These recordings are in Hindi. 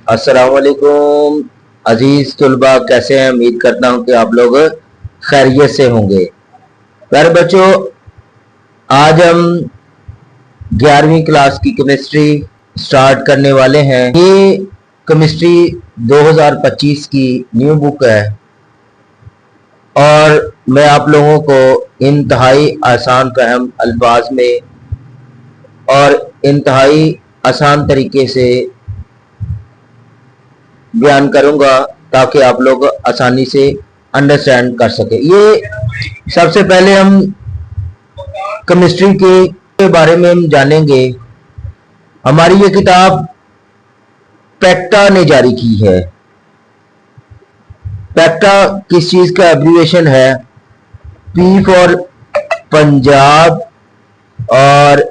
अस्सलाम वालेकुम अजीज तुलबा, कैसे हैं? उम्मीद करता हूं कि आप लोग खैरियत से होंगे। प्यारे बच्चों, आज हम 11वीं क्लास की केमिस्ट्री स्टार्ट करने वाले हैं। ये केमिस्ट्री 2025 की न्यू बुक है और मैं आप लोगों को इंतहाई आसान फहम अल्फाज में और इंतहाई आसान तरीके से बयान करूंगा ताकि आप लोग आसानी से अंडरस्टैंड कर सके। ये सबसे पहले हम केमिस्ट्री के बारे में हम जानेंगे। हमारी ये किताब पैक्टा ने जारी की है। पैक्टा किस चीज का एब्रिविएशन है? पी फॉर पंजाब और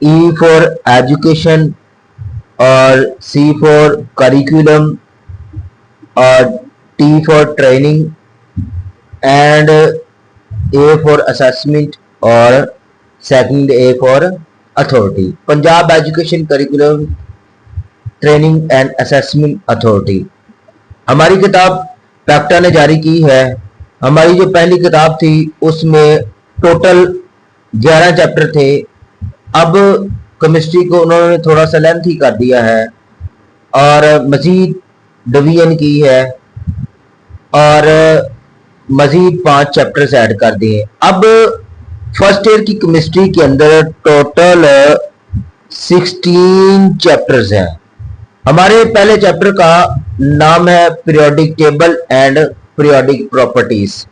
ई फॉर एजुकेशन और सी फॉर करिकुलम और T for training and A for assessment और second A for authority. Punjab education curriculum training and assessment authority हमारी किताब पैक्टा ने जारी की है। हमारी जो पहली किताब थी उसमें टोटल 11 चैप्टर थे। अब केमिस्ट्री को उन्होंने थोड़ा सा लेंथी कर दिया है और मजीद डिवीजन की है और मजीद 5 चैप्टर्स ऐड कर दिए। अब फर्स्ट ईयर की केमिस्ट्री के अंदर टोटल 16 चैप्टर्स हैं। हमारे पहले चैप्टर का नाम है periodic table and periodic properties.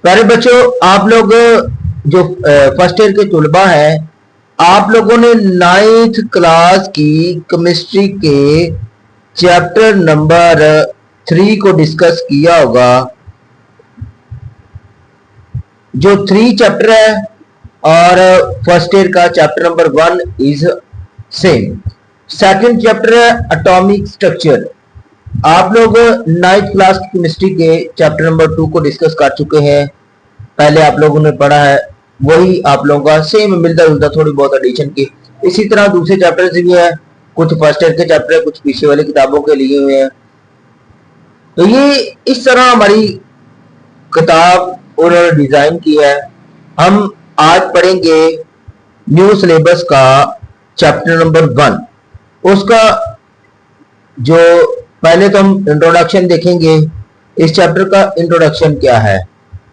प्यारे बच्चों, आप लोग जो फर्स्ट ईयर के तुलबा हैं, आप लोगों ने 9th क्लास की केमिस्ट्री के चैप्टर नंबर 3 को डिस्कस किया होगा। जो 3 चैप्टर है और फर्स्ट ईयर का chapter number 1 is same. Second chapter है एटॉमिक स्ट्रक्चर। आप लोग 9th क्लास की केमिस्ट्री के चैप्टर नंबर 2 को डिस्कस कर चुके हैं। पहले आप लोगों ने पढ़ा है, वही आप लोगों का सेम मिलता जुलता, थोड़ी बहुत एडिशन की। इसी तरह दूसरे चैप्टर भी है, कुछ फर्स्ट ईयर के चैप्टर है, कुछ पीछे वाली किताबों के लिए हुए हैं। तो ये इस तरह हमारी किताब उन्होंने डिजाइन की है। हम आज पढ़ेंगे न्यू सिलेबस का चैप्टर नंबर 1। उसका जो पहले तो हम इंट्रोडक्शन देखेंगे। इस चैप्टर का इंट्रोडक्शन क्या है?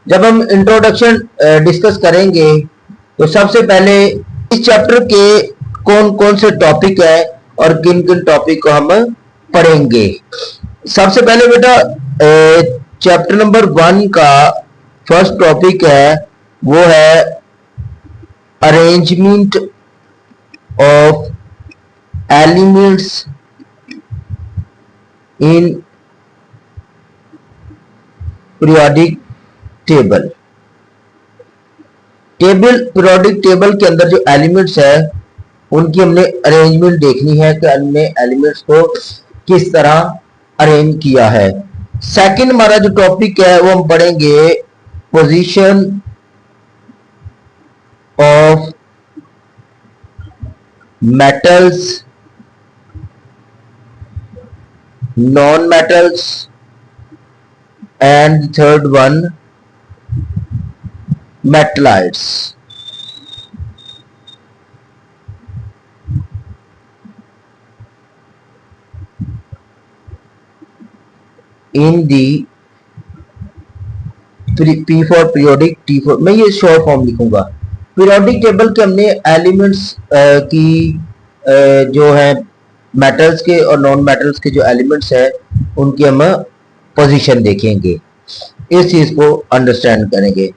जब हम इंट्रोडक्शन डिस्कस करेंगे तो सबसे पहले इस चैप्टर के कौन कौन से टॉपिक है और किन किन टॉपिक को हम पढ़ेंगे। सबसे पहले बेटा चैप्टर नंबर 1 का फर्स्ट टॉपिक है, वो है arrangement of elements in periodic table. Periodic table के अंदर जो एलिमेंट्स है उनकी हमने अरेंजमेंट देखनी है कि हमने एलिमेंट्स को किस तरह अरेंज किया है। सेकंड हमारा जो टॉपिक है वो हम पढ़ेंगे position of metals, non metals and third one मेटलाइट्स। In the P for periodic, T for, मैं ये शॉर्ट फॉर्म लिखूंगा। पीरियोडिक टेबल के हमने एलिमेंट्स की जो है मेटल्स के और नॉन मेटल्स के जो एलिमेंट्स है उनकी हम पोजीशन देखेंगे, इस चीज को अंडरस्टैंड करेंगे।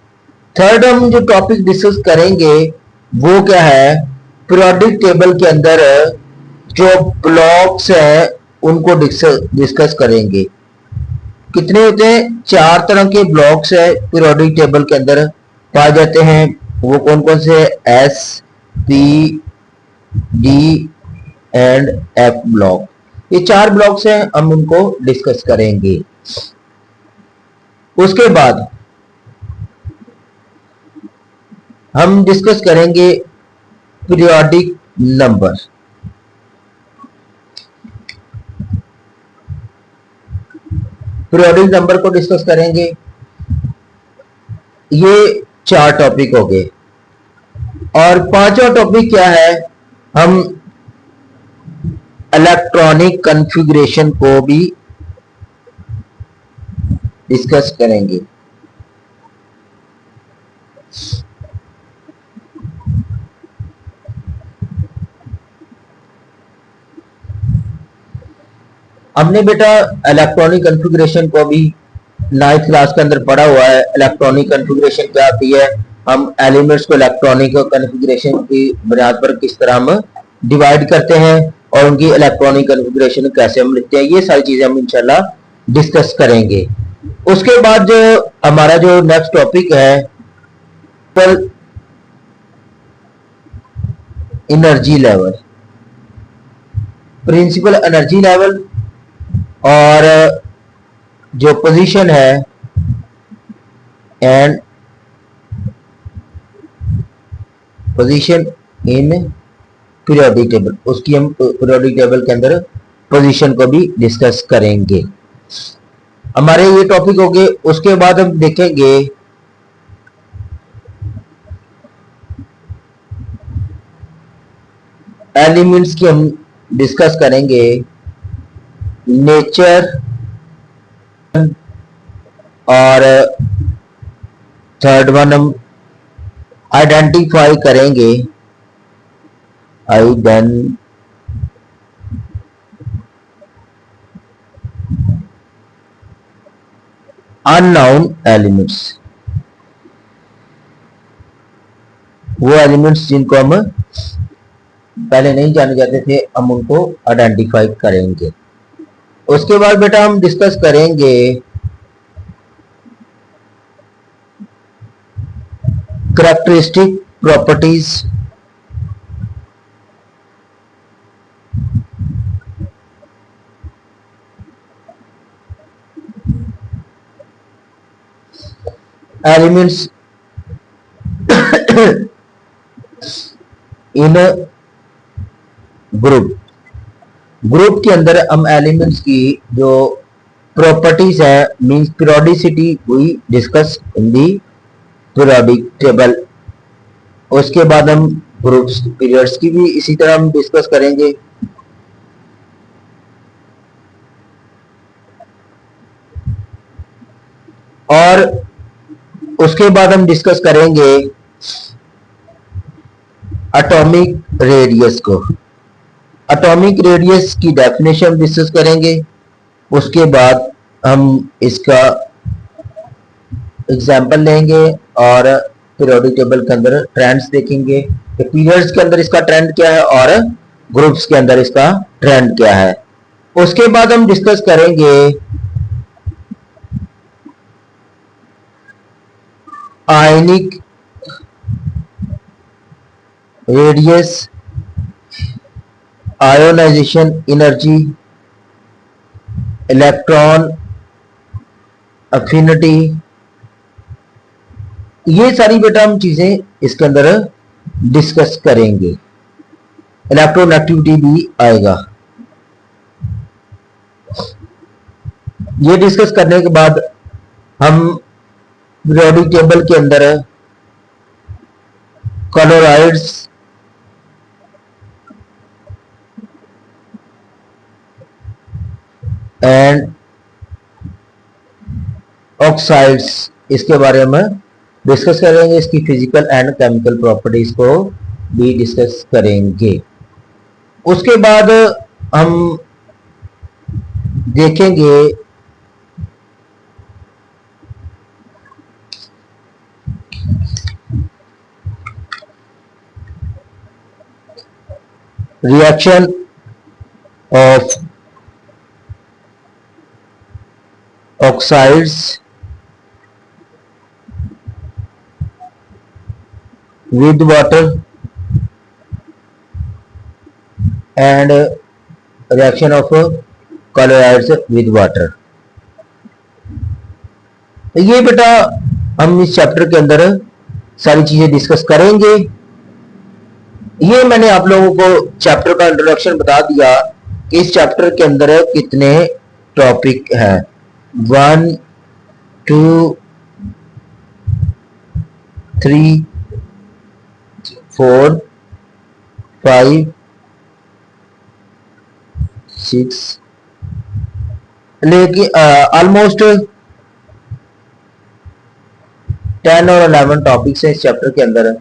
थर्ड हम जो टॉपिक डिस्कस करेंगे वो क्या है, पीरियोडिक टेबल के अंदर जो ब्लॉक्स हैं उनको डिस्कस करेंगे। कितने होते हैं? 4 तरह के ब्लॉक्स है पीरियोडिक टेबल के अंदर पाए जाते हैं। वो कौन कौन से? S, P, D and F block. ये 4 ब्लॉक्स हैं, हम उनको डिस्कस करेंगे। उसके बाद हम डिस्कस करेंगे पीरियोडिक नंबर। पीरियोडिक नंबर को डिस्कस करेंगे। ये 4 टॉपिक हो गए और 5वां टॉपिक क्या है, हम इलेक्ट्रॉनिक कॉन्फ़िगरेशन को भी डिस्कस करेंगे। हमने बेटा इलेक्ट्रॉनिक कॉन्फ़िगरेशन को भी 9th क्लास के अंदर पढ़ा हुआ है। इलेक्ट्रॉनिक कॉन्फ़िगरेशन क्या होती है, हम एलिमेंट्स को इलेक्ट्रॉनिक कॉन्फ़िगरेशन की बुनियाद पर किस तरह हम डिवाइड करते हैं और उनकी इलेक्ट्रॉनिक कॉन्फ़िगरेशन कैसे हम लिखते हैं, ये सारी चीजें हम इंशाल्लाह डिस्कस करेंगे। उसके बाद जो हमारा जो नेक्स्ट टॉपिक है energy level, principal energy level और जो पोजीशन है and position in periodic table, उसकी हम पीरियोडिक टेबल के अंदर पोजीशन को भी डिस्कस करेंगे। हमारे ये टॉपिक हो गए। उसके बाद हम देखेंगे एलिमेंट्स की हम डिस्कस करेंगे, नेचर और थर्ड वन हम आइडेंटिफाई करेंगे अननोन एलिमेंट्स, वो एलिमेंट्स जिनको हम पहले नहीं जाने जाते थे, हम उनको आइडेंटिफाई करेंगे। उसके बाद बेटा हम डिस्कस करेंगे characteristic properties, elements in group के अंदर हम एलिमेंट्स की जो प्रॉपर्टीज है मींस पीरियोडिसिटी हुई discuss in the periodic table. उसके बाद हम ग्रुप्स पीरियड्स की भी इसी तरह हम डिस्कस करेंगे। और उसके बाद हम डिस्कस करेंगे एटॉमिक रेडियस को, एटॉमिक रेडियस की डेफिनेशन डिस्कस करेंगे। उसके बाद हम इसका एग्जाम्पल लेंगे और पीरियोडिक टेबल के अंदर ट्रेंड्स देखेंगे कि पीरियड्स के अंदर इसका ट्रेंड क्या है और ग्रुप्स के अंदर इसका ट्रेंड क्या है। उसके बाद हम डिस्कस करेंगे ionic radius, ionisation energy, electron affinity, ये सारी बेटा हम चीजें इसके अंदर डिस्कस करेंगे। इलेक्ट्रोनेगेटिविटी भी आएगा। ये डिस्कस करने के बाद हम पीरियोडिक टेबल के अंदर कलोराइड्स एंड ऑक्साइड्स इसके बारे में डिस्कस करेंगे, इसकी फिजिकल एंड केमिकल प्रॉपर्टीज को भी डिस्कस करेंगे। उसके बाद हम देखेंगे reaction of oxides with water and reaction of colloids with water। तो ये बेटा हम इस चैप्टर के अंदर सारी चीजें डिस्कस करेंगे। ये मैंने आप लोगों को चैप्टर का इंट्रोडक्शन बता दिया कि इस चैप्टर के अंदर कितने टॉपिक है। 1 2 3 4 5 6 लेकिन ऑलमोस्ट 10 और 11 टॉपिक्स हैं इस चैप्टर के अंदर।